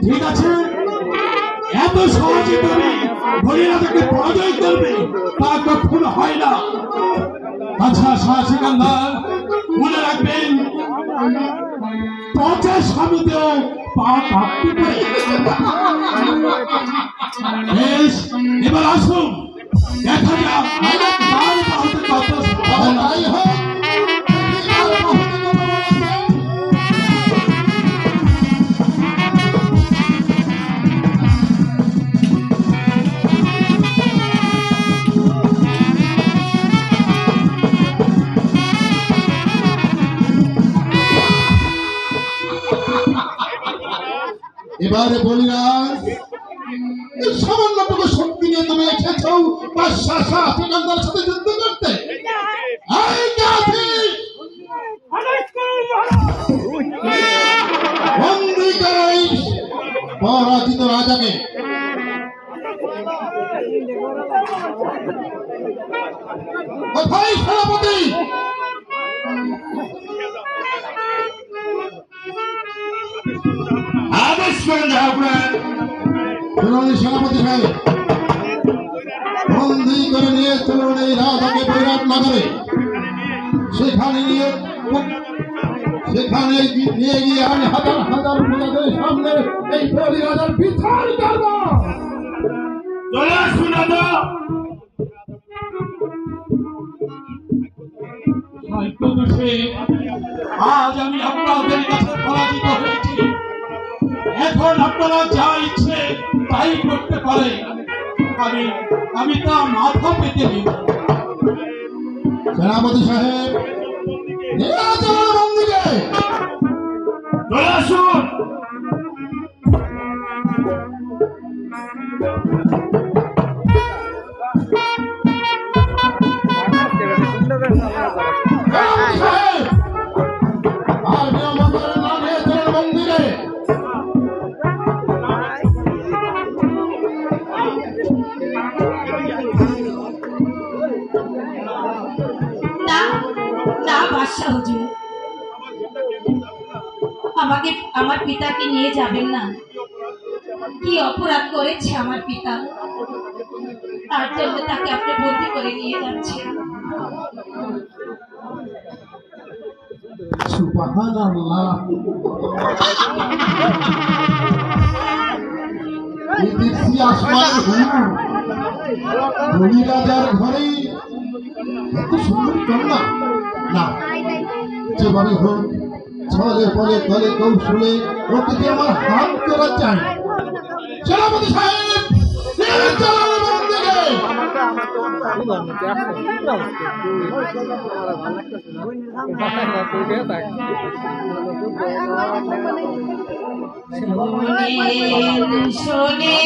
ঠিক আছে, এত সহজে তুমি হরিরাজাকে পরাজয় করবে তা কখনো হয় না। আচ্ছা শাহ সিকান্দার, মনে রাখবেন পচা স্বামীতেও পা কাটতে পারে। বেশ, এবার আসুন দেখা যাক কার বাহুতে কত সহায় হয়। এবারে বলিরাজ, এই সামান্যটুকু শক্তি নিয়ে তুমি এসেছো বাদশাহ শাহ সিকান্দারের সাথে যুদ্ধ করতে? বন্দী করো পরাজিত রাজাকে। কোথায় সেনাপতি? আদেশ করেন সেনাপতি সাহেব, বন্দী করে নিয়ে চলুন এই রাজাকে বৈরাট নগরে। সেখানে নিয়ে গিয়ে আমি হাজার হাজার প্রজাদের সামনে এই বলি রাজার বিচার করব। চলে আসুন রাজা। আজ আমি আপনাদের কাছে পরাজিত হয়েছি, এখন আপনারা যা ইচ্ছে তাই করতে পারে, আমি তা মাথা পেতে নিব। সেনাপতি সাহেব, চলে আসুন। আমাকে আমার পিতাকে নিয়ে যাবেন না? কি অপরাধ করেছে আমার পিতা, তার জন্য তাকে আপনি বন্দী করে নিয়ে যাচ্ছেন। সুবহানাল্লাহ, রাজার ঘরে এত সুন্দর কন্যা না, যেভাবে হোক ছলে পলে তলে কৌশলে ওকে আমার হাত করা চাই। সেনাপতি সাহেব, শোনে